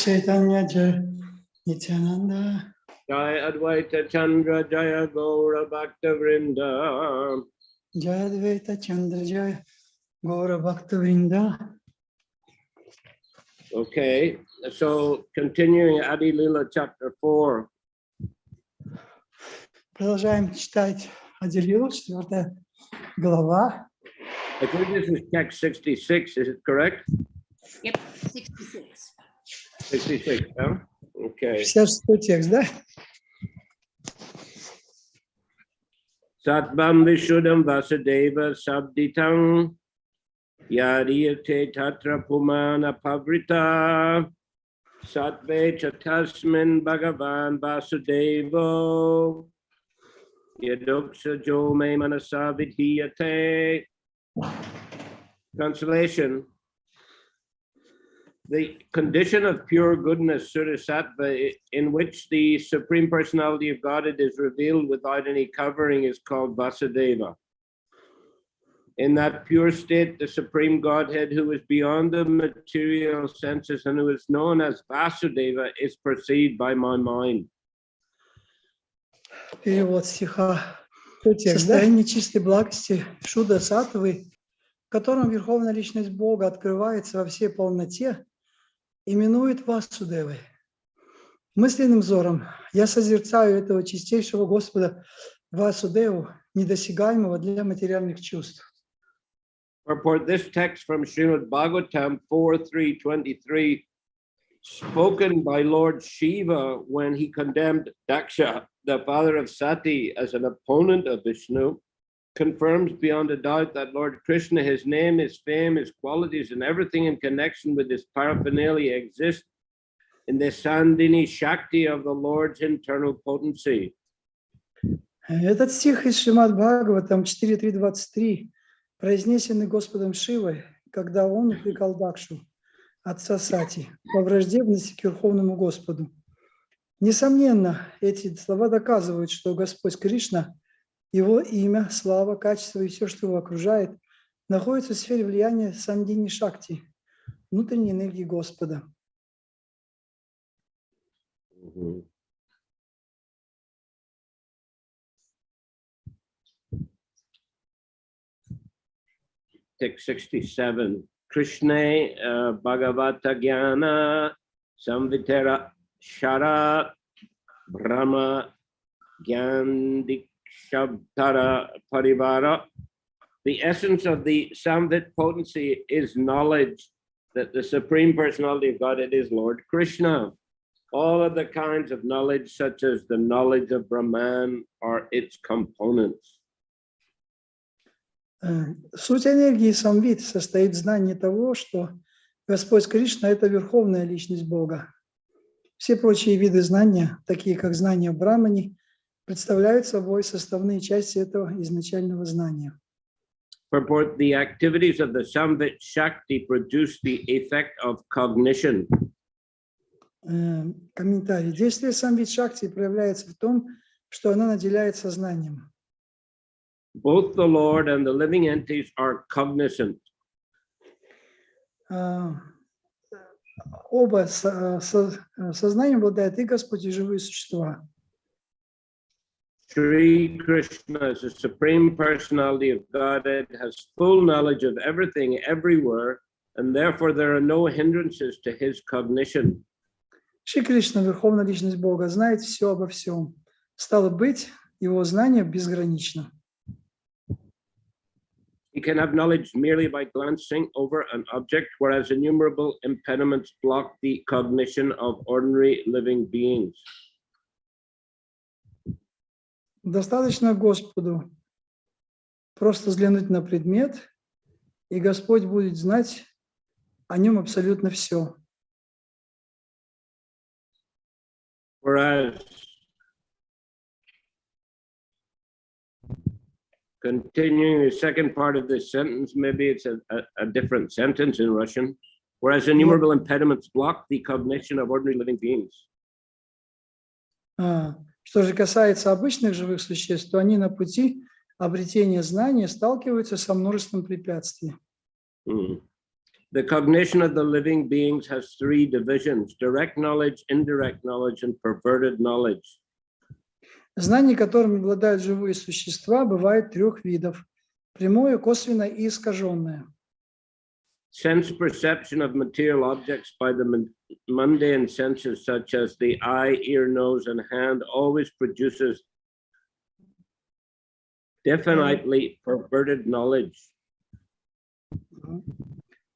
Чайтанья, Jai Nityananda. Jai Advaita Chandra, Jaya Gaura Bhakta Vrinda. Jai Advaita Chandra, Jai Gaura Bhakta Vrinda. Okay, so continuing Adi Lila chapter 4. Продолжаем читать Ади-лилу, 4 глава. I think this is text 66, is it correct? Yep, 66. 66, yeah? Okay. 56 текст, да? Satvam Vishuddham Vasudeva Sabditam Yariyate Tatra Pumana Pavrita Satve Chatasmin Bhagavan Vasudevo Yaduksa Jome Manasa Vidhiyate. Translation: the condition of pure goodness, Sudasattva, in which the Supreme Personality of Godhead is revealed without any covering, is called Vasudeva. In that pure state, the Supreme Godhead, who is beyond the material senses and who is known as Vasudeva, is perceived by my mind. Перевод стиха. Состояние чистой благости Шуда Саттвы, в котором Верховная Личность Бога открывается во всей полноте, именует Васудевой. Мысленным взором я созерцаю этого чистейшего Господа Васудеву, недосягаемого для материальных чувств. Purport: this text from Srimad Bhagavatam 4.3.23, spoken by Lord Shiva when he condemned Daksha, the father of Sati, as an opponent of Vishnu, confirms beyond a doubt that Lord Krishna, his name, his fame, his qualities, and everything in connection with his paraphernalia exist in the Sandhini Shakti of the Lord's internal potency. Этот стих из Шримад Бхагаватам 4.3.23, произнесенный Господом Шивой, когда он упрекал Дакшу, отца Сати, по враждебности к Верховному Господу. Несомненно, эти слова доказывают, что Господь Кришна, Его имя, слава, качество и все, что его окружает, находится в сфере влияния Сандини Шакти, внутренней энергии Господа. Text 67. Krishna Bhagavata Jnana Samvitera Shara Brahma Gyandik Shabdara Parivara. The essence of the Samvit potency is knowledge that the Supreme Personality of Godhead is Lord Krishna. All of the kinds of knowledge, such as the knowledge of Brahman, are its components. Суть энергии Самвит состоит в знании того, что Господь Кришна – это Верховная Личность Бога. Все прочие виды знания, такие как знания Брамани, представляют собой составные части этого изначального знания. Purport: the activities of the Samvit Shakti produce the effect of cognition. Комментарий. Действие Самвит Шакти проявляется в том, что она наделяет сознанием. Both the Lord and the living entities are cognizant. Оба сознанием обладают и Господь, и живые существа. Sri Krishna, as the Supreme Personality of Godhead, has full knowledge of everything, everywhere, and therefore there are no hindrances to his cognition. Шри Кришна, Верховная Личность Бога, знает все обо всем. Стало быть, его знание безгранично. He can have knowledge merely by glancing over an object, whereas innumerable impediments block the cognition of ordinary living beings. Достаточно Господу просто взглянуть на предмет, и Господь будет знать о нем абсолютно все. Whereas, continuing the second part of this sentence, maybe it's a different sentence in Russian, whereas innumerable impediments block the cognition of ordinary living beings. Что же касается обычных живых существ, то они на пути обретения знания сталкиваются со множеством препятствий. the cognition of the living beings has three divisions: direct knowledge, indirect knowledge, and perverted knowledge. Знание, которым обладают живые существа, бывает трех видов: прямое, косвенное и искаженное. Sense perception of material objects by the mundane senses, such as the eye, ear, nose, and hand, always produces definitely perverted knowledge.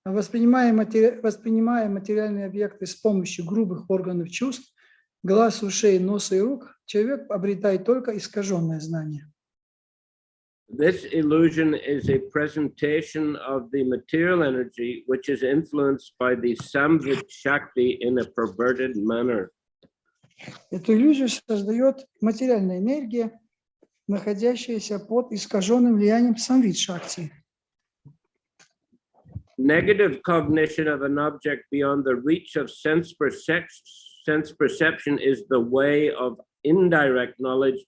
Воспринимая материальные объекты с помощью грубых органов чувств, глаз, ушей, носа и рук, человек обретает только искаженное знание. This illusion is a presentation of the material energy, which is influenced by the Samvit Shakti in a perverted manner. Эту иллюзию создает материальная энергия, находящаяся под искаженным влиянием самвит-шакти. Negative cognition of an object beyond the reach of sense perception is the way of indirect knowledge,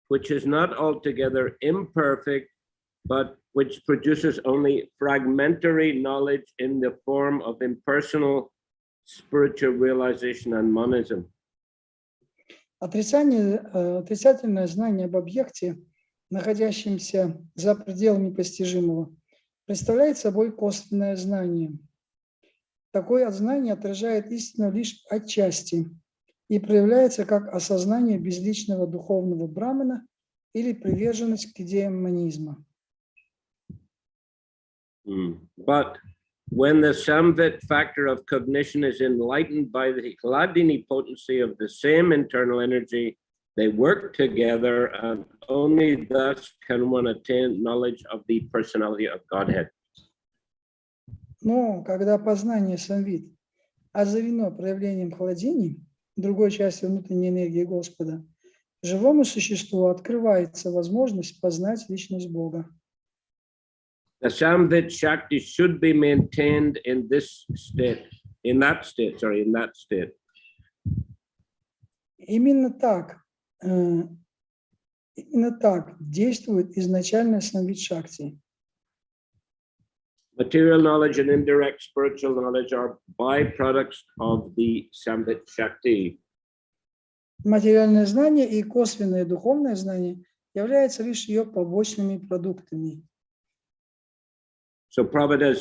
which is not altogether imperfect, but which produces only fragmentary knowledge in the form of impersonal spiritual realization and monism. Отрицательное знание об объекте, находящемся за пределами постижимого, представляет собой косвенное знание. Такое знание отражает истину лишь отчасти и проявляется как осознание безличного духовного брамана или приверженность к идеям монизма. But when the samvit factor of cognition is enlightened by the Hladini potency of the same internal energy, they work together, and only thus can one attain knowledge of the personality of Godhead. Но когда познание самвит озарено проявлением хладини, другой части внутренней энергии Господа, живому существу открывается возможность познать личность Бога. The Samvit Shakti should be maintained in this state, in that state. Именно так действует изначальная самвит-шакти. Material knowledge and indirect spiritual knowledge are byproducts of the Samvit Shakti. Материальное знание и косвенное духовное знание являются лишь ее побочными продуктами. So Prabhupada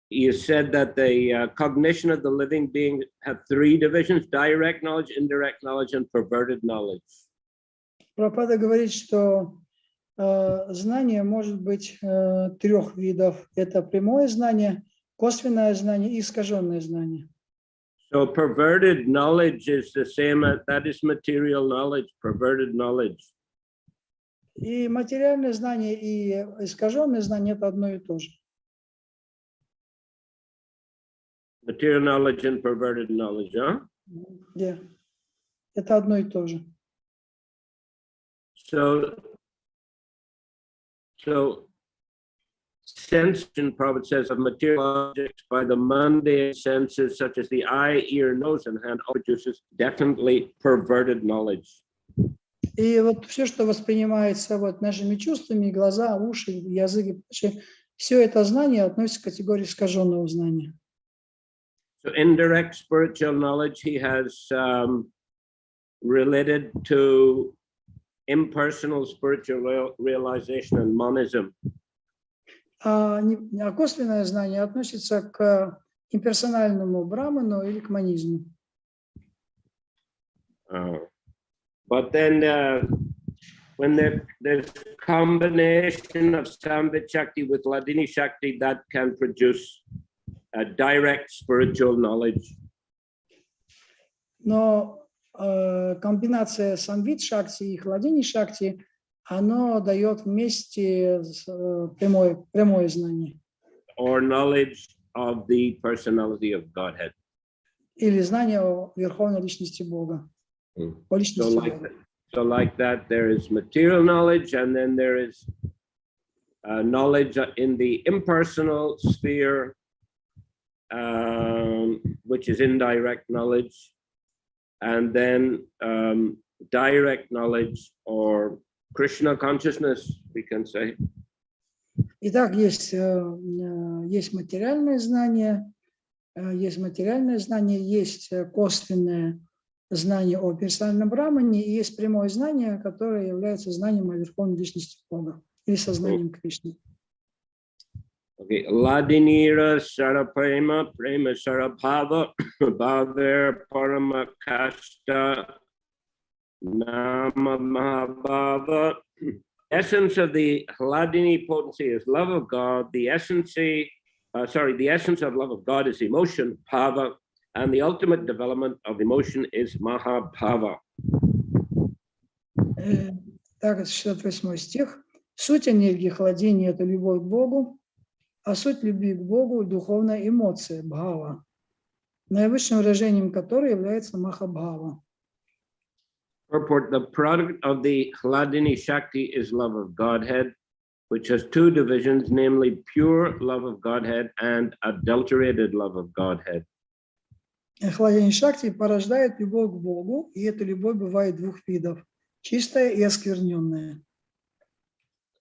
he said that the cognition of the living being have three divisions: direct knowledge, indirect knowledge, and perverted knowledge. Прабхупада говорит, что знание может быть трех видов. Это прямое знание, косвенное знание и искаженное знание. So perverted knowledge is the same as, that is material knowledge, perverted knowledge. И материальное знание, и искаженное знание – это одно и то же. Material knowledge and perverted knowledge, huh? Yeah. Это одно и то же. So sense, and Prabhupada says, of material objects by the mundane senses, such as the eye, ear, nose, and hand, produces definitely perverted knowledge. И вот все, что воспринимается вот нашими чувствами, глаза, уши, язык, все это знание относится к категории искаженного знания. So indirect spiritual knowledge he has related to impersonal spiritual realization and monism. А косвенное знание относится к имперсональному браману или к монизму. But then when there's combination of Samvit Shakti with Hladini Shakti, that can produce a direct spiritual knowledge. Но комбинация самвит-шакти и хладини-шакти, оно дает вместе прямое знание. Or knowledge of the personality of Godhead. Или знание о верховной личности Бога. So like that, there is material knowledge, and then there is knowledge in the impersonal sphere, which is indirect knowledge, and then direct knowledge or Krishna consciousness, we can say. Итак, есть материальное знание, есть косвенное знание о персональном Брамане, и есть прямое знание, которое является знанием о Верховной Личности Бога или сознанием Кришны. Okay, Ladinira Saraprema, Prema Sarabhava, Bhaver Paramakasta, Nama Mahabhava. Essence of the Hladini potency is love of God. The essence of love of God is emotion, bhava, and the ultimate development of emotion is Mahabhava. Так, 68 стих. Суть энергии хладения – это любовь к Богу, а суть любви к Богу – духовная эмоция, бхава, наивысшим выражением которой является Махабхава. Purport: the product of the Hladini Shakti is love of Godhead, which has two divisions, namely pure love of Godhead and adulterated love of Godhead. Хладение Шакти порождает любовь к Богу, и эта любовь бывает двух видов – чистая и оскверненная.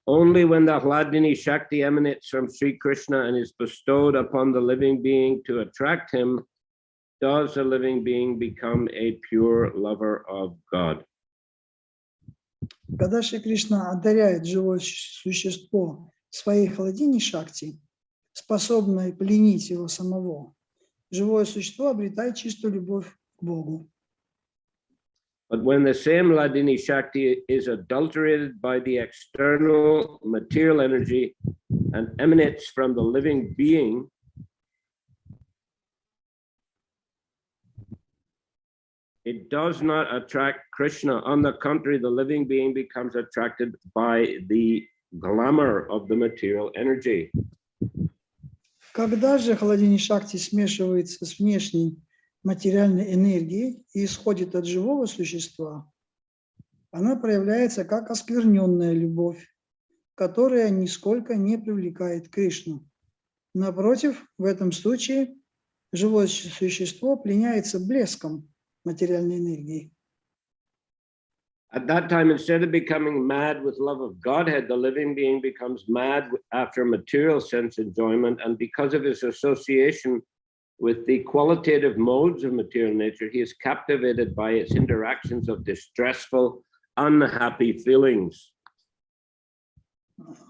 Only when the Hladini Shakti emanates from Sri Krishna and is bestowed upon the living being to attract him, does the living being become a pure lover of God. Когда Шри Кришна одаряет живое существо своей Хладини Шакти, способной пленить его самого, живое существо обретает чистую любовь к Богу. But when the same Hladini Shakti is adulterated by the external material energy and emanates from the living being, it does not attract Krishna. On the contrary, the living being becomes attracted by the glamour of the material energy. Когда же Хладини Шакти смешивается с внешней материальной энергией и исходит от живого существа, она проявляется как оскверненная любовь, которая нисколько не привлекает Кришну. Напротив, в этом случае живое существо пленяется блеском материальной энергии. At that time, instead of becoming mad with love of Godhead, the living being becomes mad after material sense enjoyment, and because of his association with the qualitative modes of material nature, he is captivated by its interactions of distressful, unhappy feelings.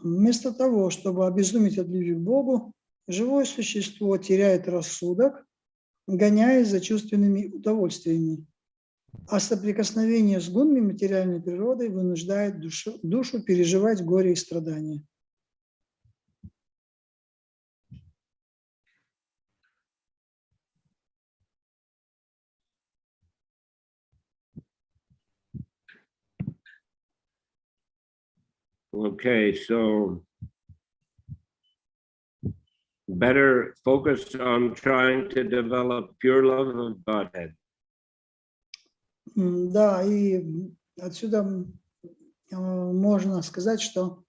Вместо того, чтобы обезуметь от любви к Богу, живое существо теряет рассудок, гоняясь за чувственными удовольствиями, а соприкосновение с гунами материальной природы вынуждает душу переживать горе и страдания. Okay, so better focus on trying to develop pure love of Godhead. Да, и отсюда можно сказать, что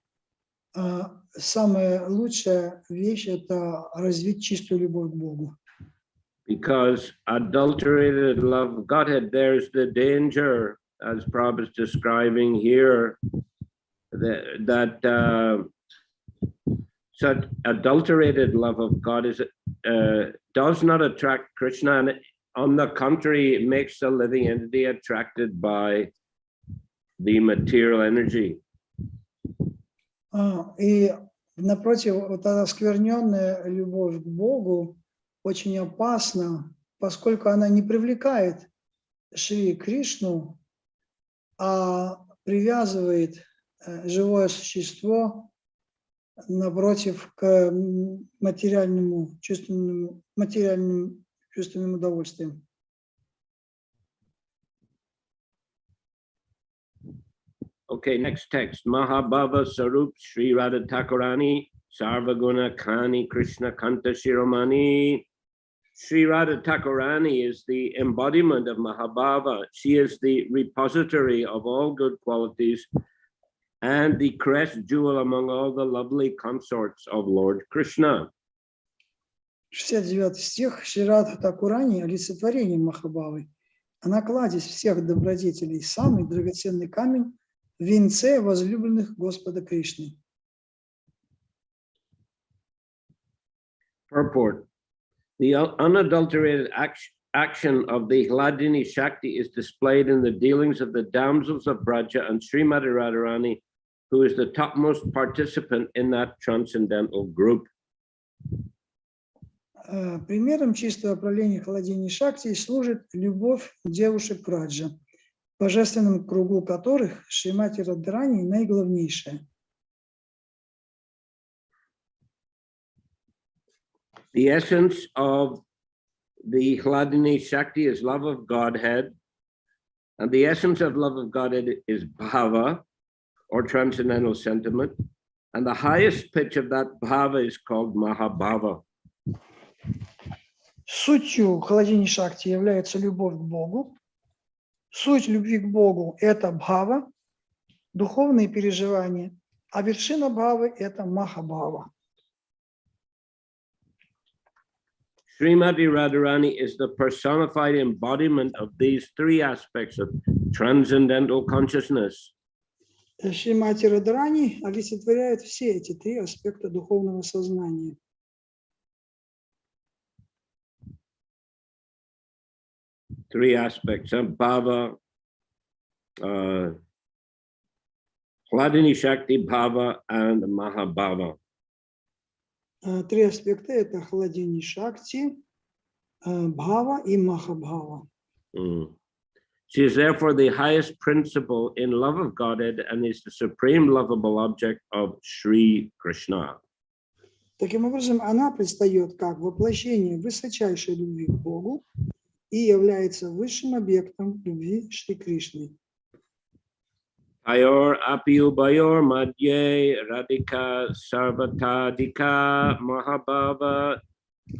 самая лучшая вещь – это развить чистую любовь к Богу. Because adulterated love of Godhead, there's the danger, as Prabhu is describing here, that such adulterated love of God does not attract Krishna, and on the contrary, it makes the living entity attracted by the material energy. И напротив, вот эта оскверненная любовь к Богу очень опасна, поскольку она не привлекает Шри Кришну, а привязывает живое существо напротив к материальным чувственным удовольствиям. Okay, next text. Mahabhava Sarup Sri Radha Thakurani Sarvaguna Kani Krishna Kanta Shiromani. Sri Radha Thakurani is the embodiment of Mahabhava. She is the repository of all good qualities and the crest jewel among all the lovely consorts of Lord Krishna. 69 стих. Шри Радха Такурани – олицетворение Махабхавы. Она кладезь всех добродетелей, самый драгоценный камень в венце возлюбленных Господа Кришны. Purport. The unadulterated action of the Hladini Shakti is displayed in the dealings of the damsels of Braja and Srimati Radharani, who is the topmost participant in that transcendental group. Примером чистого проявления Хладини Шакти служит любовь девушек Праджа, в божественном кругу которых Шримати Радхарани наиглавнейшая. The essence of the Hladini Shakti is love of Godhead, and the essence of love of Godhead is bhava, or transcendental sentiment, and the highest pitch of that bhava is called Mahabhava. Сутью Хладини Шакти является любовь к Богу. Суть любви к Богу – это бхава, духовные переживания, а вершина бхавы – это махабхава. Srimati Radharani is the personified embodiment of these three aspects of transcendental consciousness. Шримати Радхарани олицетворяет все эти три аспекта духовного сознания. Three aspects of bhava, Hladini Shakti bhava, and Mahabhava. Три аспекта – это Хладини Шакти, бхава и махабхава. She is therefore the highest principle in love of Godhead and is the supreme lovable object of Sri Krishna. Таким образом, она предстает как воплощение высочайшей любви к Богу и является высшим объектом любви Шри Кришны. Ayor api ubayor madhye radhika sarvatadika mahabhava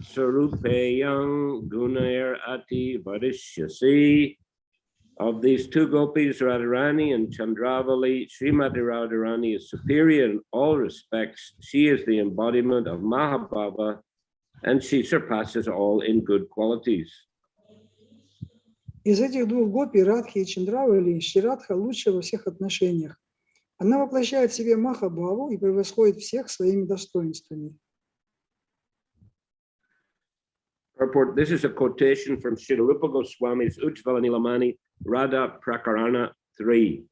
sarupeyang gunair ati varishyasi. Of these two gopis, Radharani and Chandravali, Srimati Radharani is superior in all respects. She is the embodiment of Mahabhava, and she surpasses all in good qualities. Из этих двух гопи, Радхи и Чандравали, Шри Радха лучше во всех отношениях. Она воплощает в себе Махабхаву и превосходит всех своими достоинствами. Purport. This is a quotation from Srila Rupa Goswami's Ujjvala Nilamani, Radha Prakarana 3.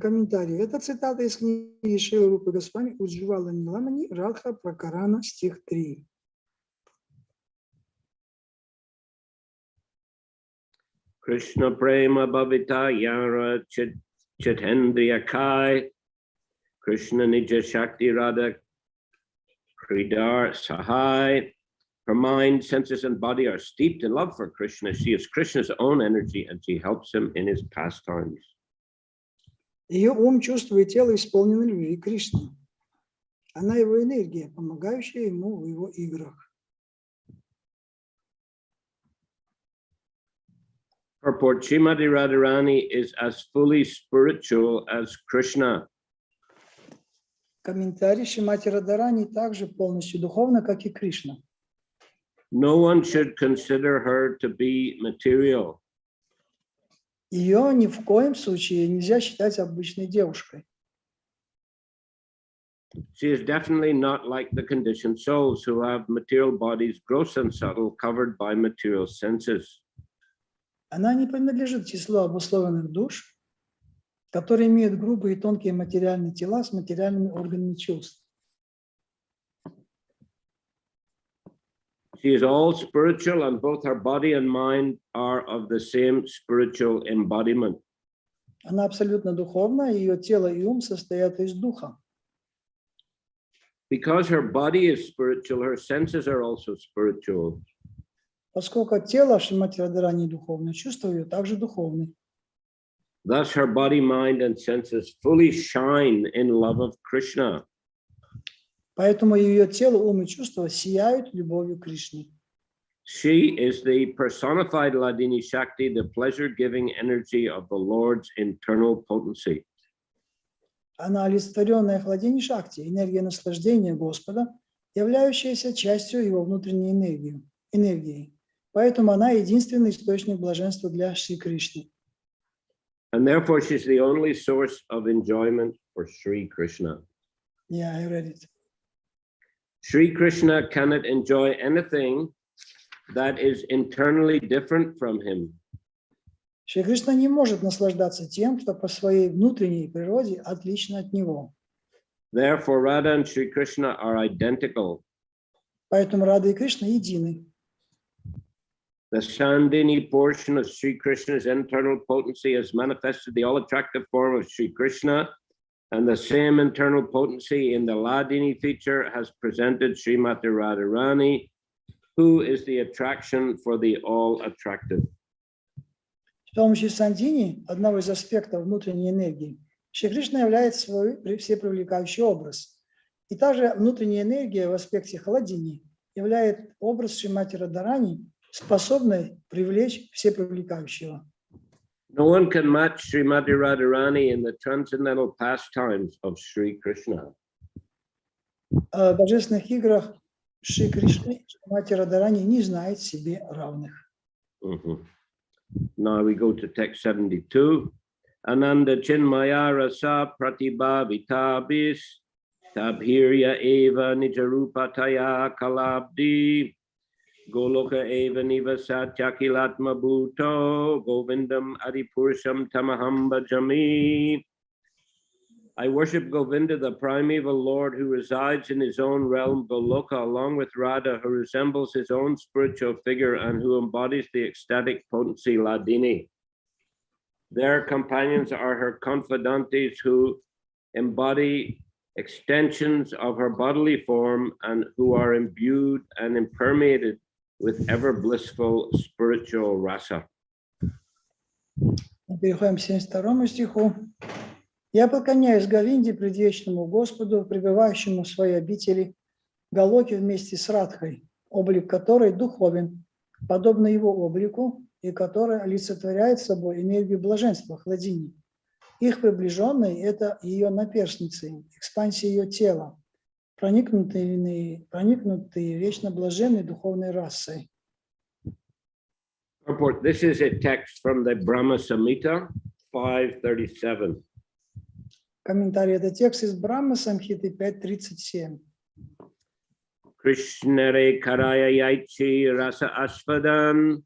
Комментарий. Это цитата из книги Шрила Рупы Госвами Уджвала Ниламани, Радха Пракарана, стих 3. Krishna Prema Bhavita Yara Chitendriya Kai, Krishna Nija Shakti Radha Kridar Sahai. Her mind, senses, and body are steeped in love for Krishna. She is Krishna's own energy and she helps him in his pastimes. Ее ум, чувство и тело исполнены любви к Кришне. Она его энергия, помогающая ему в его играх. Purport. Srimati Radharani is as fully spiritual as Krishna. Комментарий. Шримати Радхарани также полностью духовна, как и Кришна. No one should consider her to be material. Ее ни в коем случае нельзя считать обычной девушкой. She is definitely not like the conditioned souls who have material bodies, gross and subtle, covered by material senses. Она не принадлежит числу обусловленных душ, которые имеют грубые и тонкие материальные тела с материальными органами чувств. She is all spiritual, and both her body and mind are of the same spiritual embodiment. Она абсолютно духовна, ее тело и ум состоят из духа. Because her body is spiritual, her senses are also spiritual. Поскольку тело Шримати Радхарани духовное, чувства ее также духовны. Thus, her body, mind, and senses fully shine in love of Krishna. Поэтому ее тело, ум и чувства сияют любовью к Кришне. She is the personified Hladini Shakti, the pleasure-giving energy of the Lord's internal potency. Она олицетворенная Хладини Шакти, энергия наслаждения Господа, являющаяся частью его внутренней энергии. Поэтому она единственный источник блаженства для Шри Кришны. And therefore, she's the only source of enjoyment for Sri Krishna. Yeah, I read it. Sri Krishna cannot enjoy anything that is internally different from him. Шри Кришна не может наслаждаться тем, что по своей внутренней природе отлично от него. Therefore, Radha and Sri Krishna are identical. Поэтому Рада и Кришна едины. The Sandini portion of Sri Krishna's internal potency has manifested the all-attractive form of Sri Krishna, and the same internal potency in the Ladini feature has presented Srimati Radharani, who is the attraction for the all-attractive. С помощью Сандини, одного из аспектов внутренней энергии, Шри Кришна является свой всепривлекающий образ. И та же внутренняя энергия в аспекте Халадини является образ Шримати Радхарани, способной привлечь всепривлекающего. No one can match Srimati Radharani in the transcendental pastimes of Sri Krishna. В божественных играх Шри Кришны Шримати Радхарани не знает себе равных. Now we go to text 72. Ananda Chinmaya Rasa Pratibhavitabis Tabhirya Eva Nijarupataya Kalabdi Goloka Eva Nivasat Yakilatma Bhuto Govindam Adipurusham Tamaham Bhajami. I worship Govinda, the primeval Lord who resides in his own realm, Goloka, along with Radha, who resembles his own spiritual figure and who embodies the ecstatic potency Ladini. Their companions are her confidantes who embody extensions of her bodily form and who are imbued and impermeated with ever blissful spiritual rasa. Переходим к 72 стиху. Я поклоняюсь Говинде, предвечному Господу, пребывающему в своей обители Галоке вместе с Радхой, облик которой духовен, подобно его облику, и которая олицетворяет собой энергию блаженства, хладини. Их приближенные – это ее наперстницы, экспансия ее тела, проникнутые вечно блаженной духовной расой. This is a text from the Brahma Samhita 537. Комментарий – это текст из Брахма Самхиты 5.37. Krishnare Karaya Yaichi Rasa Asvadan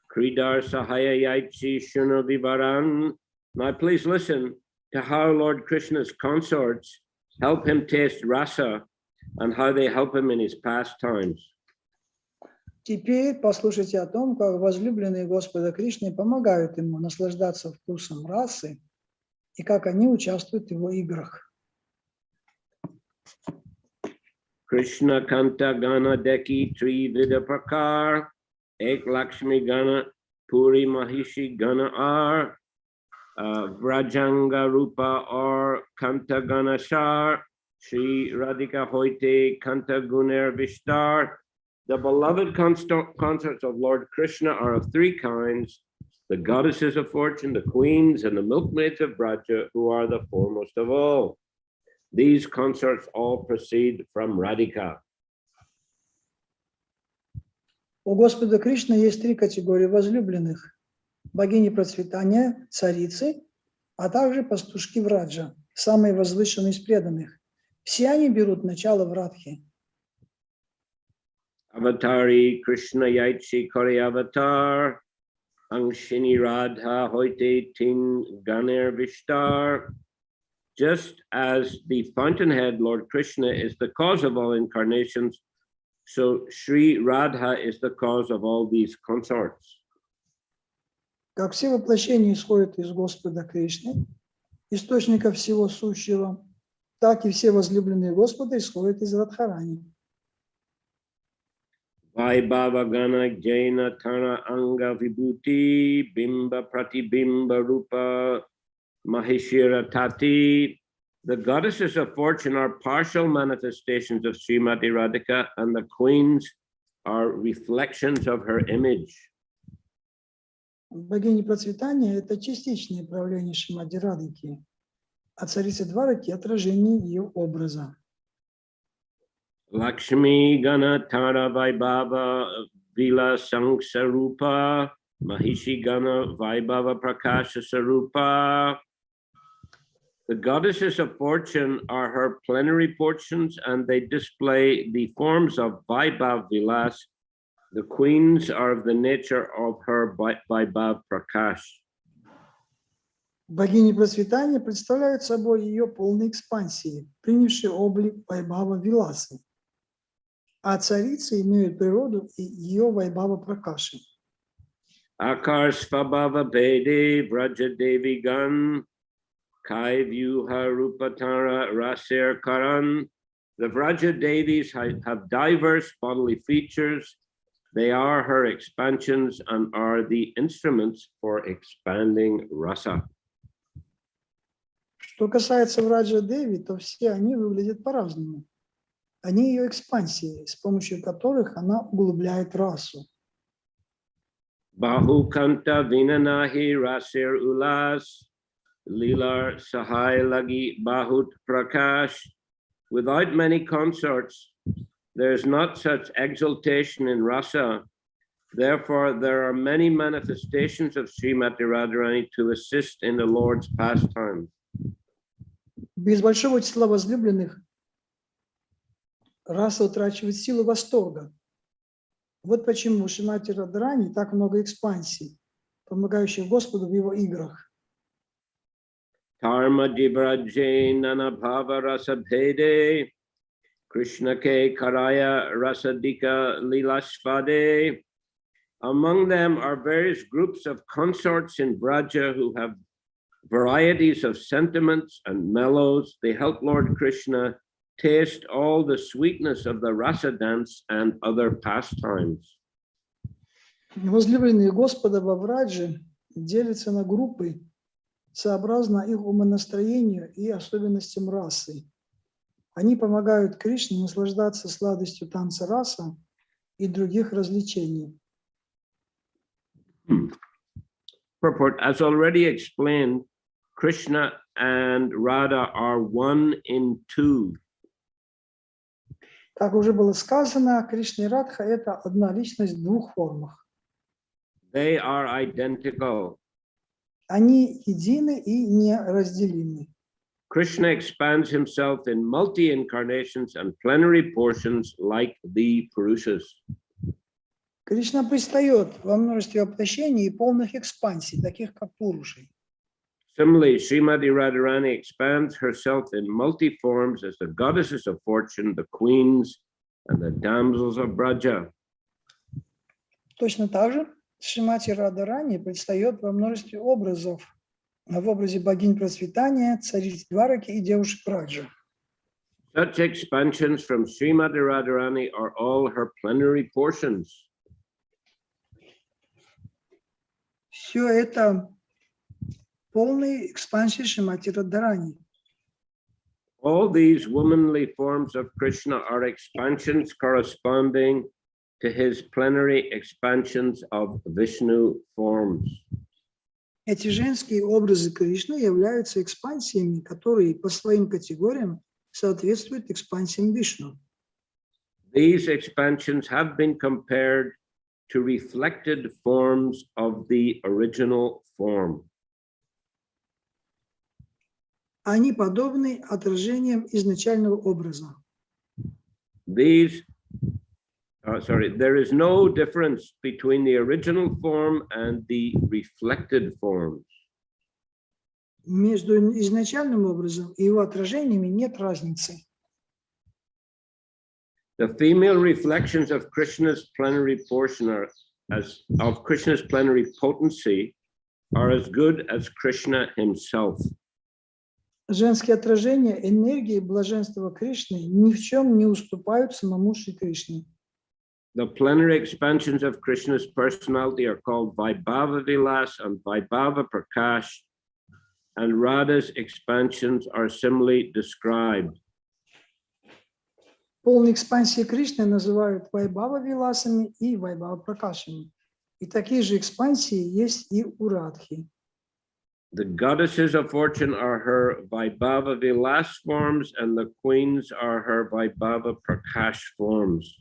Kridar Sahaya Yaichi Shuna Vivaran. Now please listen to how Lord Krishna's consorts help him taste rasa and how they help him in his pastimes. Теперь послушайте о том, как возлюбленные Господа Кришны помогают ему наслаждаться вкусом расы и как они участвуют в его играх. Krishna Kanta Gana Deki Tri Vida Prakar Ek Lakshmi Gana Puri Mahishi Gana Ar Vrajanga Rupa or Kanta Gana Shar Shri Radhika Hoite Kanta Guner Vishtar. The beloved consorts of Lord Krishna are of three kinds: the goddesses of fortune, the queens, and the milkmaids of Braja, who are the foremost of all. These consorts all proceed from Radhika. У Господа Кришны есть три категории возлюбленных: богини процветания, царицы, а также пастушки Враджа, самые возвышенные из преданных. Все они берут начало в Радхе. Avatari Krishna Yaichi Kori Avatar Angshini Radha Hoite Ting Ganer Vishtar. Just as the fountainhead Lord Krishna is the cause of all incarnations, so Sri Radha is the cause of all these consorts. Как все воплощения исходят из Господа Кришны, источника всего сущего, так и все возлюбленные Господа исходят из Радхарани. Vaibhava Gana Jaina Tana Anga Vibhuti Bimba Pratibimba Rupa Mahishira Tati. The goddesses of fortune are partial manifestations of Srimati Radhika, and the queens are reflections of her image. Богини процветания – это частичное проявление Шримати Радхики, а царицы Двараки – отражение ее образа. Lakshmi Gana Tara Vaibhava Vila Sangsarupa Mahishi Gana Vaibhava Prakasha Sarupa. The goddesses of fortune are her plenary portions, and they display the forms of Vaibhav Vilas. The queens are of the nature of her Vaibhav Prakash. Богини процветания представляют собой ее полные экспансии, принявшие облик Вайбхава Виласы, а царицы имеют природу и ее Вайбхава Пракаши. Akar Svabhava Bede Vraja Devi Gan Kai Vyuha Rupatara Raser Karan. The Vraja Devis have diverse bodily features. They are her expansions and are the instruments for expanding rasa. Что касается Враджа Деви, то все они выглядят по-разному. Они ее экспансии, с помощью которых она углубляет расу. Bahu Kanta Vinanahi Rasir Ulas Lilar Sahai Lagi Bahut Prakash. Without many consorts, there is not such exaltation in rasa. Therefore, there are many manifestations of Srimati Radharani to assist in the Lord's pastimes. Без большого числа возлюбленных раса утрачивает силу восторга. Вот почему в Шримати Радхарани так много экспансий, помогающих Господу в его играх. Karma Dibraje Nanabhava Rasa Bhede Krishna Ke Karaya Rasadika Lilashvade. Among them are various groups of consorts in Braja who have varieties of sentiments and mellows. They help Lord Krishna taste all the sweetness of the rasa dance and other pastimes. Возлюбленные Господа во Врадже делятся на группы сообразно их умонастроению и особенностям расы. Они помогают Кришне наслаждаться сладостью танца раса и других развлечений. Purport, as already explained, Krishna and Radha are one in two. Как уже было сказано, Кришна и Радха – это одна личность в двух формах. They are identical. Они едины и неразделимы. Krishna expands himself in multi-incarnations and plenary portions like the Purushas. Кришна предстает во множестве воплощений и полных экспансий, таких как Пуруши. Similarly, Srimati Radharani expands herself in multi-forms as the goddesses of fortune, the queens, and the damsels of Braja. Точно так же Шримати Радхарани предстает во множестве образов, в образе богинь процветания, цариц Двараки и девушек Браджа. Such expansions from Srimati Radharani are all her plenary portions. Все это полные экспансии Шримати Радхарани. All these womanly forms of Krishna are expansions corresponding to his plenary expansions of Vishnu forms. Эти женские образы Кришны являются экспансиями, которые по своим категориям соответствуют экспансиям Вишну. These expansions have been compared to reflected forms of the original form. Они подобны отражениям изначального образа. There is no difference between the original form and the reflected forms. Между изначальным образом и его отражениями нет разницы. The female reflections of Krishna's plenary portion of Krishna's plenary potency are as good as Krishna himself. Женские отражения энергии блаженства Кришны ни в чем не уступают самому Шри Кришне. The plenary expansions of Krishna's personality are called Vaibhava Vilas and Vaibhava Prakash, and Radha's expansions are similarly described. Полные экспансии Кришны называют Вайбхава Виласами и Вайбхава Пракашами. И такие же экспансии есть и у Радхи. The goddesses of fortune are her Vaibhava Vilas forms, and the queens are her Vaibhava Prakash forms.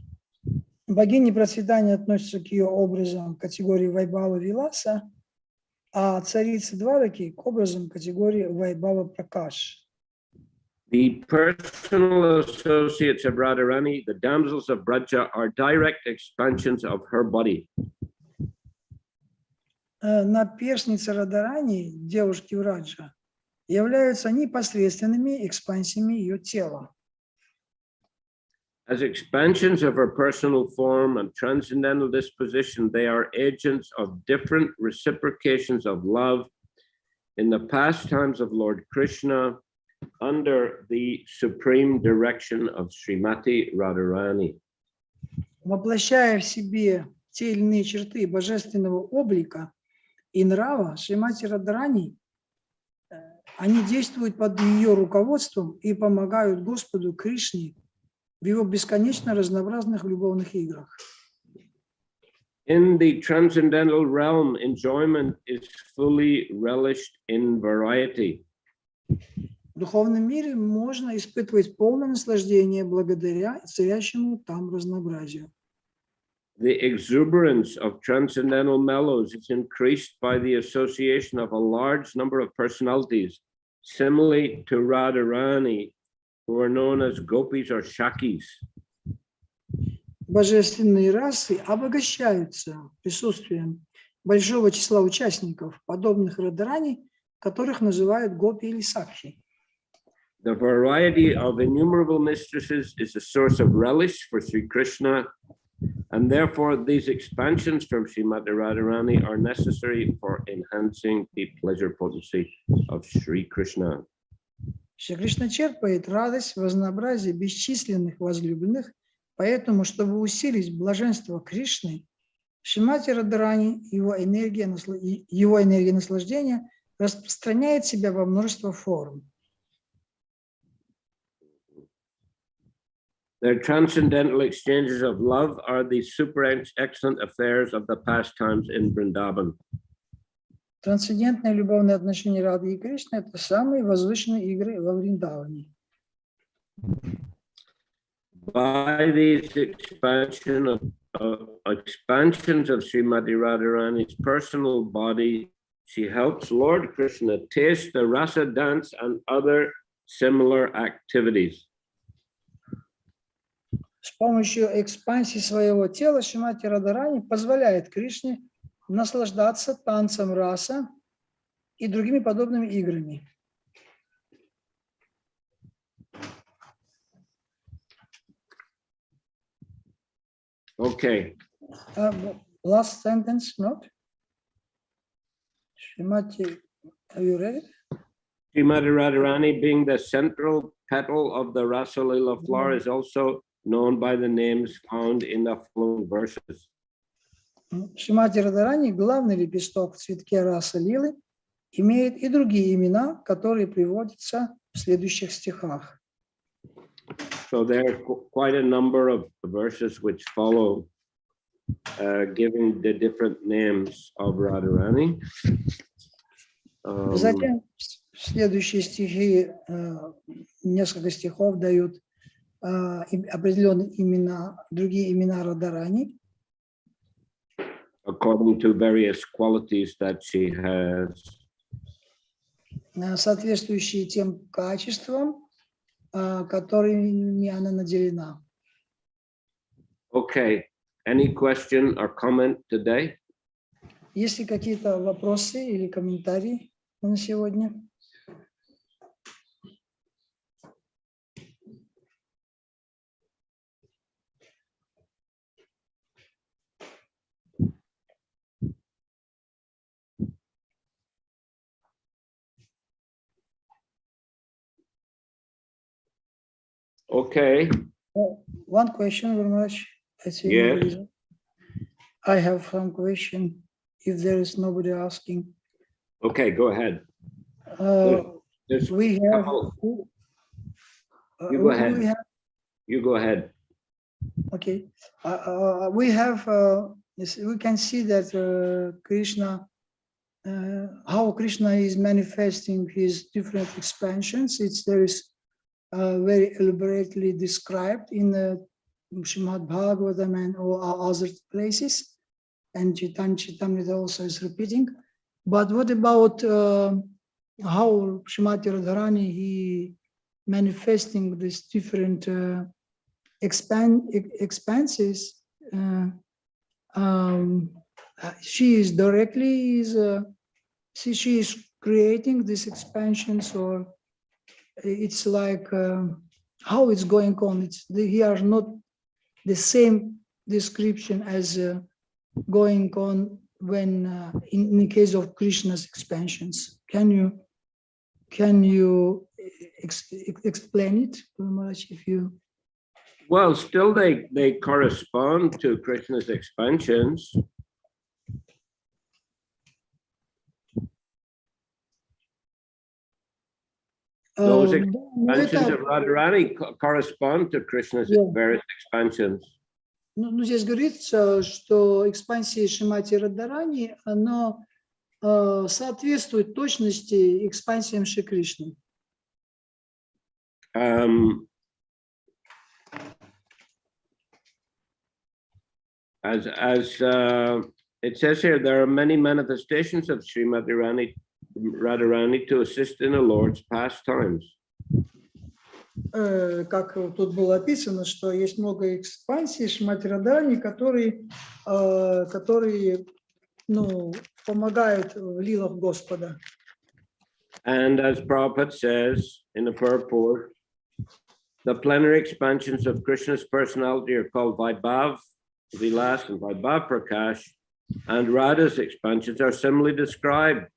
Богини процветания относятся к ее образам категории Вайбхава Виласа, а царицы Двараки к образом категории Вайбхава Пракаш. The personal associates of Radharani, the damsels of Braja, are direct expansions of her body. Наперсницы Радарани, девушки Враджа, являются непосредственными экспансиями ее тела. As expansions of her personal form and transcendental disposition, they are agents of different reciprocations of love in the pastimes of Lord Krishna under the supreme direction of Srimati Radharani. Воплощая в себе те или иные черты божественного облика и нрава, Шримати Радарани, они действуют под ее руководством и помогают Господу Кришне в его бесконечно разнообразных любовных играх. In the transcendental realm, enjoyment is fully relished in variety. В духовном мире можно испытывать полное наслаждение благодаря царящему там разнообразию. The exuberance of transcendental mellows is increased by the association of a large number of personalities, similarly to Radharani, who are known as gopis or shakis. Божественные расы обогащаются присутствием большого числа участников, подобных Радарани, которых называют гопи или сакхи. The variety of innumerable mistresses is a source of relish for Sri Krishna, and therefore these expansions from Srimati Radharani are necessary for enhancing the pleasure potency of Sri Krishna. Шри Кришна черпает радость в разнообразии бесчисленных возлюбленных, поэтому, чтобы усилить блаженство Кришны, Шримати Радарани, его энергия наслаждения распространяет себя во множество форм. Their transcendental exchanges of love are the super excellent affairs of the pastimes in Vrindavan. Трансцендентные любовные отношения Рады и Кришны – это самые возвышенные игры во Вриндаване. By these expansions of Srimati Radharani's personal body, she helps Lord Krishna taste the rasa dance and other similar activities. С помощью экспансии своего тела Шримати Радарани позволяет Кришне наслаждаться танцем раса и другими подобными играми. Okay. Last sentence, not? Shrimati, have you read it? Srimati Radharani, being the central petal of the Rasa Lila flower, is also known by the names found in the following verses. Шримати Радарани, главный лепесток в цветке раса лилы, имеет и другие имена, которые приводятся в следующих стихах. So there are quite a number of verses which follow, giving the different names of Radharani. Затем следующие стихи, несколько стихов дают определенные имена, другие имена Радарани. According to various qualities that she has. Соответствующие тем качествам, которыми она наделена. Okay, any question or comment today? Есть ли какие-то вопросы или комментарии на сегодня? Okay. One question very much. I see Yes. I have some question if there is nobody asking. Okay, go ahead. There's We have. couple. You go ahead. You go ahead. Okay. We have. We can see that Krishna, how Krishna is manifesting his different expansions. There is very elaborately described in the Srimad Bhagavatam and all other places, and Chaitanья also is repeating. But what about how Srimati Radharani he manifesting these different expanses? She is directly she is creating these expansions, or it's like how it's going on. Here are not the same description as going on when in the case of Krishna's expansions. Can you explain it, Guru Maharaj, if you? Well, still they correspond to Krishna's expansions. Those expansions of Radharani correspond to Krishna's various expansions. Ну, здесь говорится, что экспансия Шримати Радхарани, она соответствует точности экспансиям Шри Кришны. As it says here, there are many manifestations of Srimati Radharani to assist in the Lord's pastimes. Как тут было описано, что есть много экспансий Шримати Радхарани, которые помогают в лилах Господа. And as Prabhupada says in the purport, the plenary expansions of Krishna's personality are called Vaibhav Vilas and Vaibhav Prakash, and Radha's expansions are similarly described.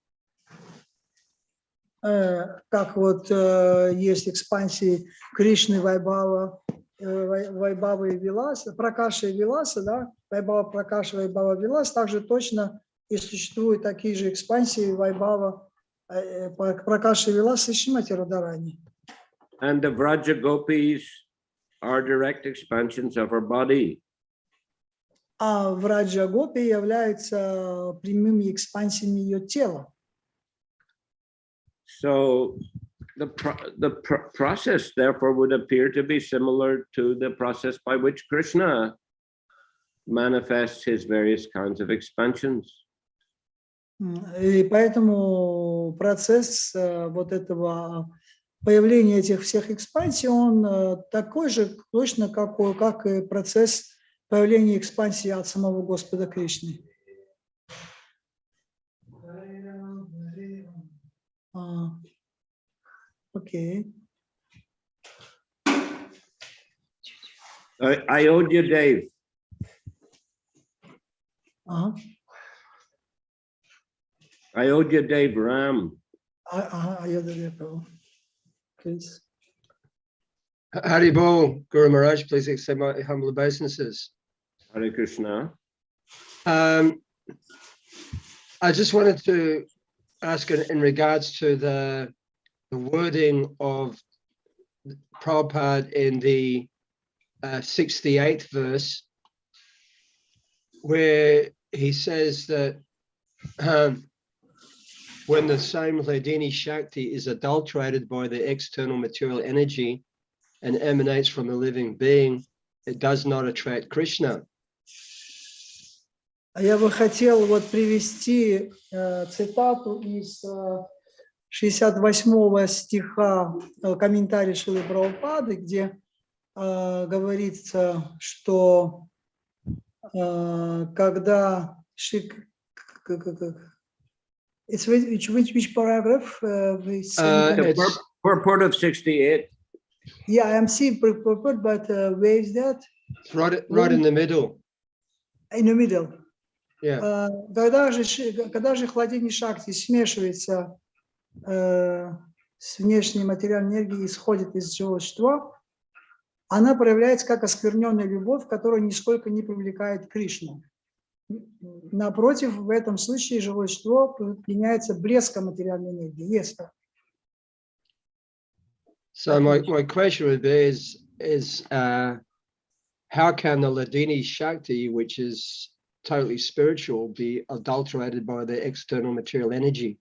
Как вот есть экспансии Кришны, Вайбхава и Виласа, Пракаша и Виласа, да, Вайбхава Пракаша, Вайбхава Виласа, также точно и существуют такие же экспансии Вайбхава, Пракаша и Виласа и Шримати Радхарани. And the Vraja Gopis are direct expansions of her body. А Враджа Гопи являются прямыми экспансиями ее тела. So the process, therefore, would appear to be similar to the process by which Krishna manifests his various kinds of expansions. И поэтому процесс вот этого появления этих всех экспансий, он такой же точно, как и процесс появления экспансии от самого Господа Кришны. Окей. Ayodhya Dev. Ayodhya Dev Ram. Ayodhya Dev. Please. Haribol, Guru Maharaj, please accept my humble obeisances. Hare Krishna. I just wanted to ask in regards to the wording of Prabhupada in the 68th verse, where he says that when the same Hladini Shakti is adulterated by the external material energy and emanates from the living being, it does not attract Krishna. Я бы хотел вот привести цитату из 68 стиха комментария Шрилы Прабхупады, где говорится, что когда which paragraph? The purport of 68. Yeah, I'm seeing purport, but where is that? Right in the middle. In the middle. Yeah. Когда же Хладини Шакти смешивается с внешней материальной энергией, исходит из живого существа, она проявляется как оскверненная любовь, которая нисколько не привлекает Кришну. Напротив, в этом случае живое существо меняется блеском материальной энергии. Yes, sir. So my question would be is how can the Hladini Shakti, which is totally spiritual, be adulterated by the external material energy?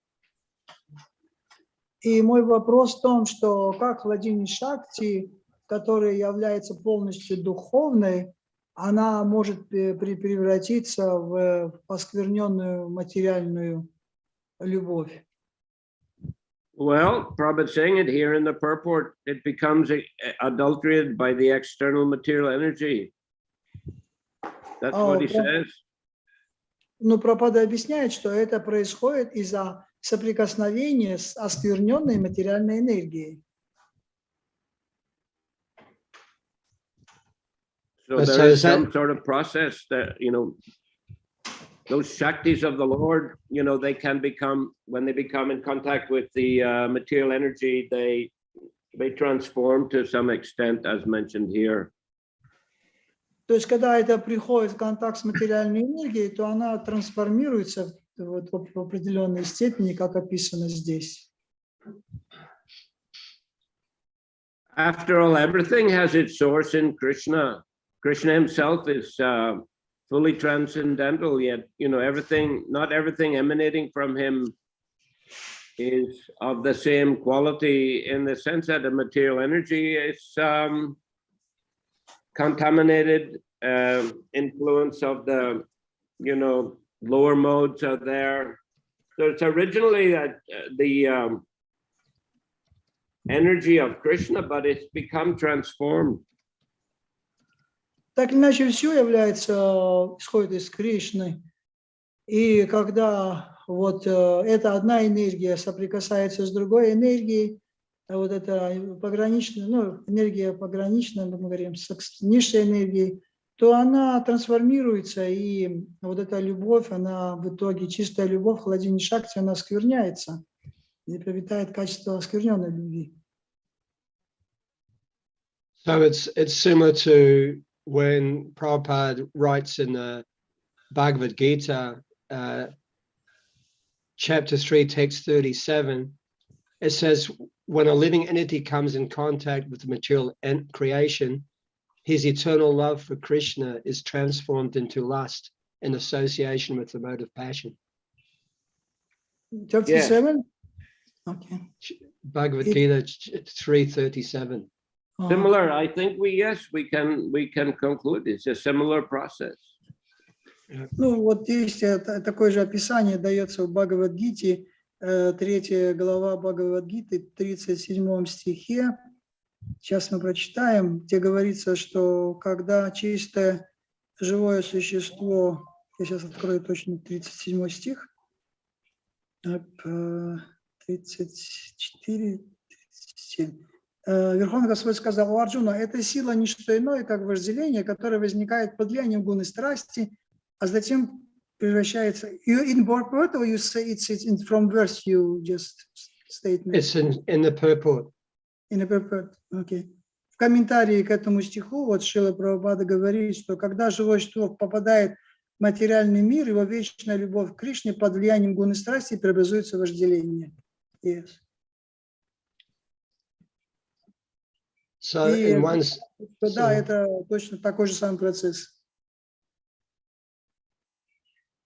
И мой вопрос в том, что как Хладини Шакти, которая является полностью духовной, она может превратиться в оскверненную материальную любовь. Well, Prabhupada's saying it here in the purport, it becomes adulterated by the external material energy. That's what he says. Но Прабхупада объясняет, что это происходит из-за соприкосновения с оскверненной материальной энергией. So there is some sort of process that, those Shaktis of the Lord, they can become, when they become in contact with the material energy, they transform to some extent, as mentioned here. То есть, когда это приходит в контакт с материальной энергией, то она трансформируется в определенной степени, как описано здесь. After all, everything has its source in Krishna. Krishna himself is fully transcendental, yet, everything, not everything emanating from him is of the same quality, in the sense that the material energy is contaminated, influence of the, lower modes are there. So it's originally the energy of Krishna, but it's become transformed. Так или иначе, все исходит из Кришны. И когда вот эта одна энергия соприкасается с другой энергией, вот эта пограничная, энергия пограничная, мы говорим, с низшей энергией, то она трансформируется, и вот эта любовь, она в итоге, чистая любовь, в холодильной шакти, она оскверняется и приобретает качество оскверненной любви. So it's similar to when Prabhupada writes in the Bhagavad Gita, chapter 3, text 37, it says, when a living entity comes in contact with the material creation, his eternal love for Krishna is transformed into lust in association with the mode of passion. Chapter 7? Okay. Bhagavad Gita 3:37. Similar, I think we can conclude it's a similar process. Вот есть такое же описание дается в Бхагавад-гите, 3 глава Бхагавад-гиты, 37 стихе. Сейчас мы прочитаем, где говорится, что когда чистое живое существо, я сейчас открою точно 37 стих, 34, 37. Верховный Господь сказал: у Арджуна, эта сила не что иное, как вожделение, которое возникает под влиянием гуны страсти, а затем превращается. In purport, or you say it's from verse you just statement? It's in the purport. In the purport, okay. В комментарии к этому стиху вот Шрила Прабхупада говорит, что когда живое существо попадает в материальный мир, его вечная любовь к Кришне под влиянием гуны страсти преобразуется в вожделение. Yes. So in one, да, это точно такой же самый процесс.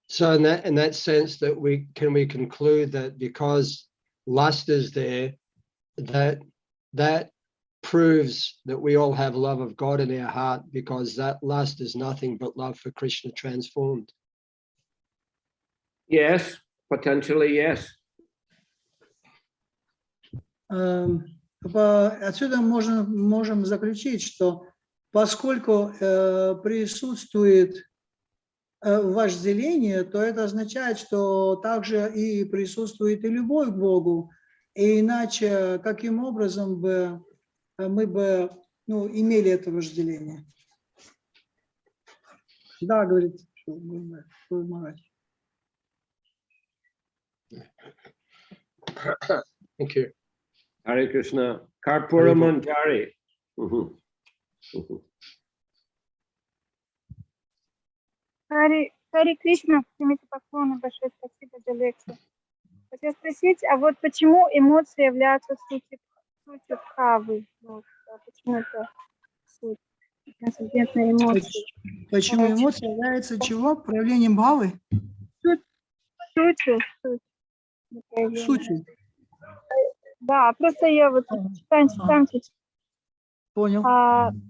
So in that sense, that we conclude that because lust is there, that proves that we all have love of God in our heart, because that lust is nothing but love for Krishna transformed. Yes, potentially, yes. Отсюда можем заключить, что поскольку присутствует вожделение, то это означает, что также и присутствует и любовь к Богу. И иначе каким образом бы мы бы имели это вожделение? Да, говорит Махарадж. Thank you. Hare Krishna. Karpura Manjari. Хари Кришна, примите поклоны, большое спасибо за лекцию. Хотел спросить, а вот почему эмоции являются сутью бхавы? Вот, почему это суть? Трансцендентные эмоции. Почему эмоции являются чего? Проявлением бхавы? Сутью. Сутью. Да, просто я вот читаю. Понял.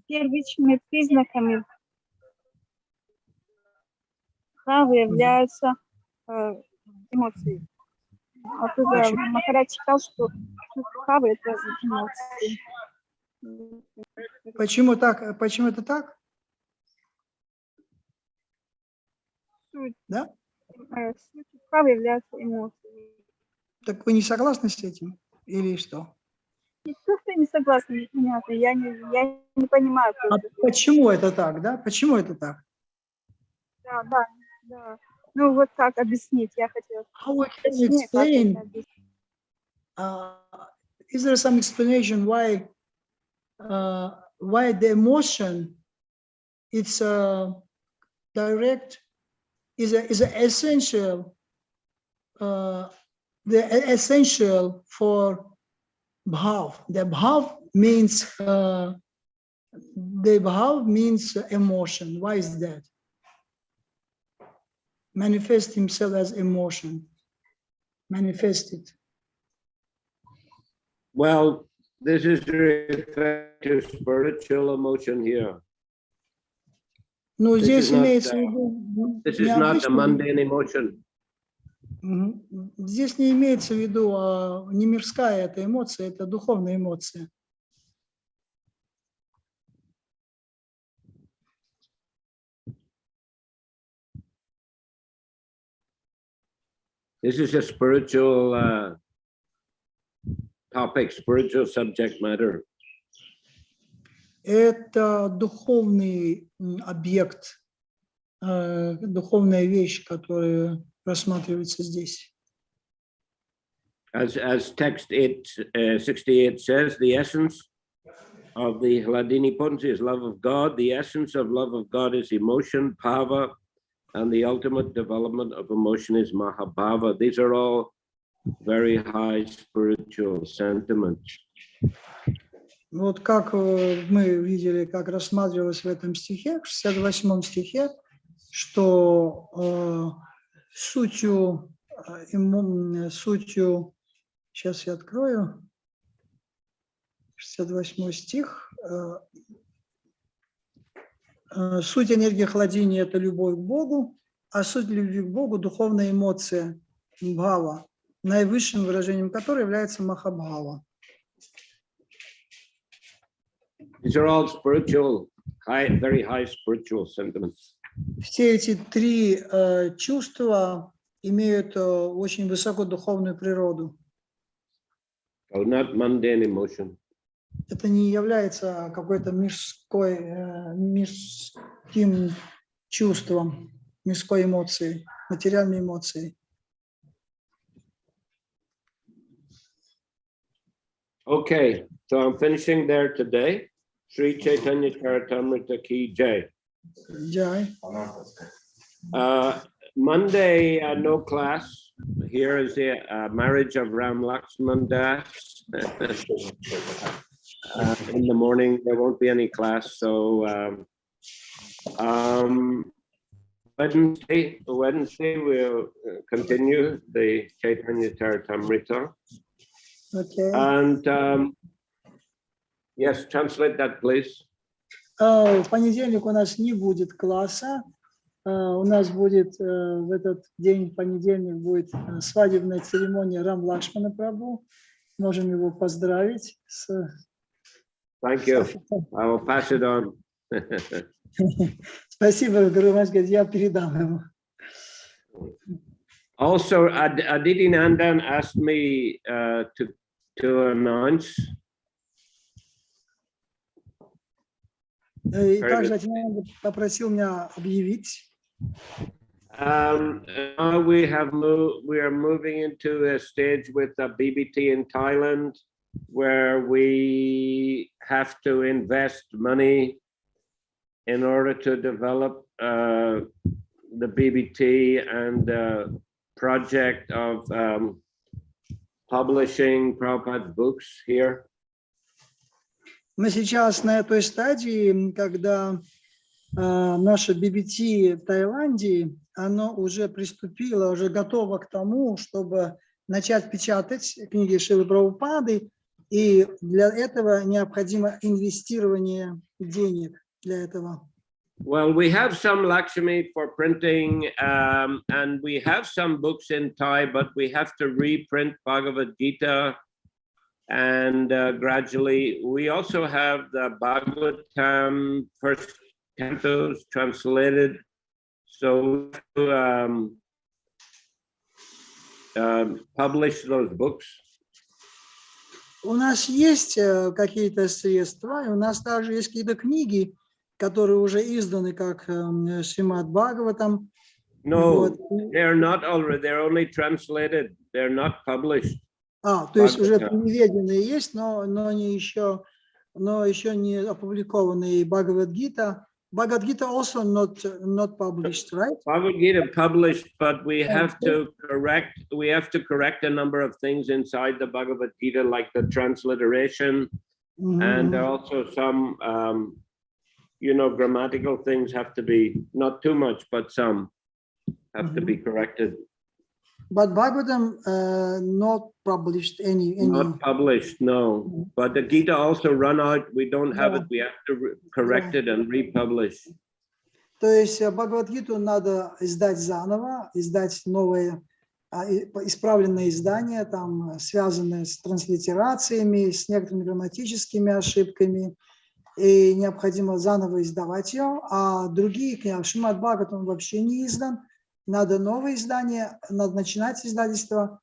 Первичными признаками бхавы являются эмоции. А тоже Махарадж читал, что Бхавы это эмоции. Почему так? Почему это так? Суть Да? суть Бхавы являются эмоциями. Так вы не согласны с этим? Или что? Не то, что я не согласна, непонятно. Я не понимаю. А почему это так, да? Почему это так? Да. Ну вот как объяснить? Я хотела How we can точнее, как это explain? объяснить. Is there some explanation why the emotion it's direct is essential the essential for bhav. The bhav means emotion. Why is that? Manifest himself as emotion. Manifest it. Well, this is referring to spiritual emotion here. Ну, This здесь is not, имеется в виду This is not a mundane emotion. Здесь не имеется в виду не мирская эта эмоция, это духовная эмоция. This is a spiritual topic, spiritual subject matter. Это духовный объект, духовная вещь, которая рассматривается здесь. As text 68 says, the essence of the Hladini potency is love of God. The essence of love of God is emotion, bhava, and the ultimate development of emotion is mahabhava. These are all very high spiritual sentiments. Вот как мы видели, как рассматривалось в этом стихе, в 68 стихе, что сутью, сейчас я открою, 68 стих, суть энергии хладини – это любовь к Богу, а суть любви к Богу – духовная эмоция, бхава, наивысшим выражением которой является махабхава. These are all spiritual, very high spiritual sentiments. Все эти три чувства имеют очень высокодуховную природу. So not mundane emotion. Это не является какой-то мирским чувством, мирской эмоцией, материальной эмоцией. Okay, so I'm finishing there today. Sri Chaitanya Charitamrita ki jai. Jai. Monday, no class. Here is the marriage of Ram Lakshman Das. In the morning, there won't be any class. So Wednesday, we'll continue the Chaitanya Charitamrita. Okay. And yes, translate that, please. В понедельник у нас не будет класса. У нас будет в этот день, в понедельник, будет свадебная церемония Рам Лакшмана Прабху. Можем его поздравить. Thank you. I will pass it on. Спасибо, Гуру Махарадж, я передам ему. Also, Aditi Nandan asked me to announce. Также Адинанда попросил меня объявить. Now we are moving into a stage with the BBT in Thailand, where we have to invest money in order to develop the BBT and the project of publishing Prabhupada's books here. Мы сейчас на той стадии, когда наше BBT в Таиланде, оно уже приступило, уже готово к тому, чтобы начать печатать книги Шрилы Прабхупады, и для этого необходимо инвестирование денег для этого. Well, we have some Lakshmi for printing, and we have some books in Thai, but we have to reprint Bhagavad Gita. And gradually, we also have the Bhagavatam first cantos translated. So publish those books. У нас есть какие-то средства, и у нас также есть какие-то книги, которые уже изданы, как Шримад Бхагаватам. No, they're not already. They're only translated. They're not published. То есть уже переведенные есть, но еще не опубликованные Бхагавад-гита. Bhagavad-gita also not published, right? Bhagavad Gita published, but we have to correct a number of things inside the Bhagavad Gita, like the transliteration, and also some grammatical things have to be, not too much, but some have to be corrected. But Bhagavatam not published any. Not published, no. But the Gita also run out. We don't have it. We have to correct it and republish. То есть Бхагавад-гиту надо издать заново, издать новое, исправленное издание, там, связанное с транслитерациями, с некоторыми грамматическими ошибками, и необходимо заново издавать ее. А другие книги, Шримад Бхагаватам вообще не издан. Надо новое издание, надо начинать издательство.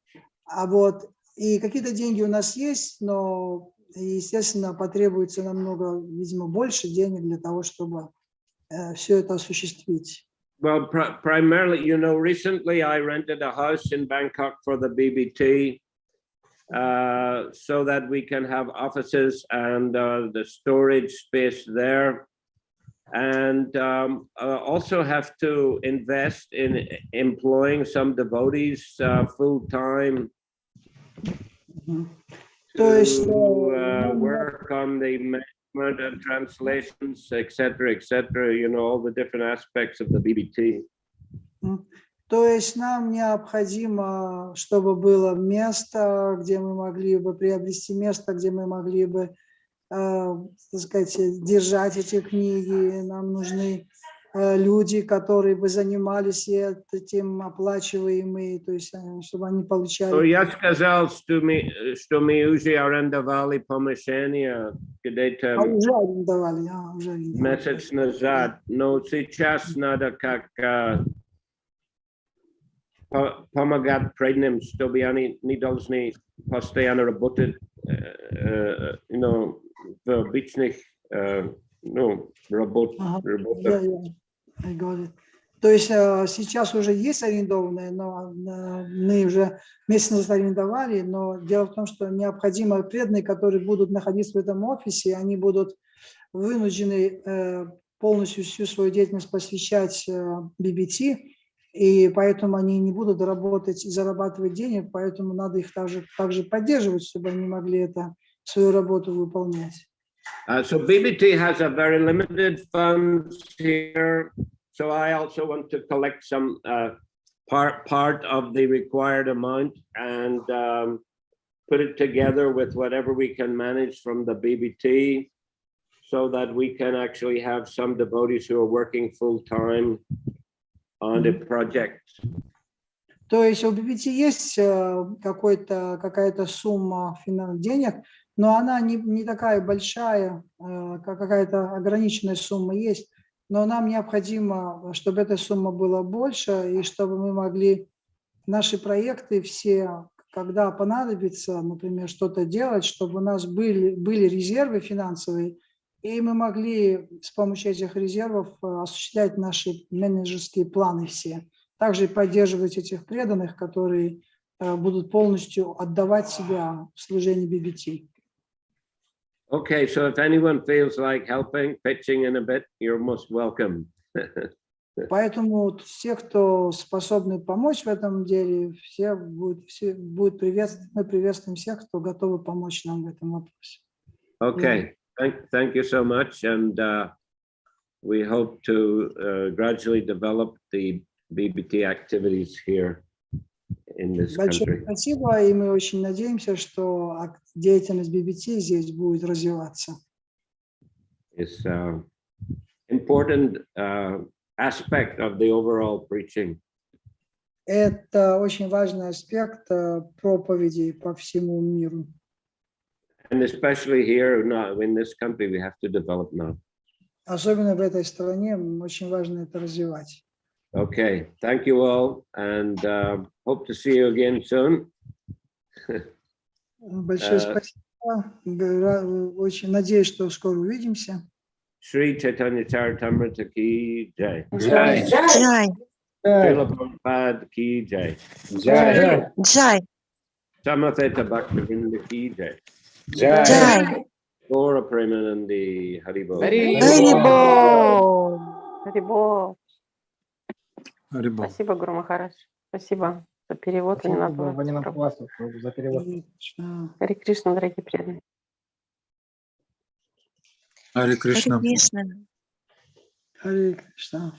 И какие-то деньги у нас есть, но, естественно, потребуется намного, видимо, больше денег для того, чтобы все это осуществить. Well, primarily, recently I rented a house in Bangkok for the BBT so that we can have offices and the storage space there. And also have to invest in employing some devotees full-time to work on the management and translations, etc., all the different aspects of the BBT. То есть нам необходимо, чтобы было место, где мы могли бы приобрести место, где мы могли бы, так сказать, держать эти книги. Нам нужны люди, которые бы занимались этим, оплачиваемые, то есть чтобы они получали. Я сказал, что мы уже арендовали помещение где-то уже арендовали, уже арендовали. Месяц назад, но сейчас надо как помогать преданным, чтобы они не должны постоянно работать, в обычных, работах. То есть сейчас уже есть арендованные, но мы уже месяц назад арендовали, но дело в том, что необходимо преданные, которые будут находиться в этом офисе, они будут вынуждены полностью всю свою деятельность посвящать BBT, и поэтому они не будут работать и зарабатывать денег, поэтому надо их также поддерживать, чтобы они могли свою работу выполнять. So BBT has a very limited funds here. So I also want to collect some part of the required amount and put it together with whatever we can manage from the BBT so that we can actually have some devotees who are working full-time on the project. То есть у BBT есть какая-то сумма денег, но она не такая большая, какая-то ограниченная сумма есть. Но нам необходимо, чтобы эта сумма была больше, и чтобы мы могли наши проекты все, когда понадобится, например, что-то делать, чтобы у нас были резервы финансовые, и мы могли с помощью этих резервов осуществлять наши менеджерские планы все. Также поддерживать этих преданных, которые будут полностью отдавать себя в служении BBT. Okay, so if anyone feels like helping, pitching in a bit, you're most welcome. Поэтому все, кто способны помочь в этом деле, все будут приветствовать. Мы приветствуем всех, кто готовы помочь нам в этом вопросе. Okay, thank you so much, and we hope to gradually develop the BBT activities here in this country. Большое спасибо, и мы очень надеемся, что деятельность BBT здесь будет развиваться. Yes, important aspect of the overall preaching. Это очень важный аспект проповеди по всему миру. And especially here now in this country, we have to develop now. Особенно в этой стране очень важно это развивать. Okay, thank you all, and hope to see you again soon. Большое спасибо. Очень надеюсь, что скоро увидимся. Shri Chaitanya Charitamrita ki jai. Jai. Jai, Srila Prabhupada ki jai. Jai. Jai, Samateta Bhaktivinoda ki jai. Jai. Jai. Gaura Premanandi Haribol. Харибол. Харибол. Харибол. Спасибо, Гуру Махарадж. Спасибо за перевод. за перевод. Харе Кришна, дорогие преданные. Харе Кришна. Харе Кришна. Харе Кришна.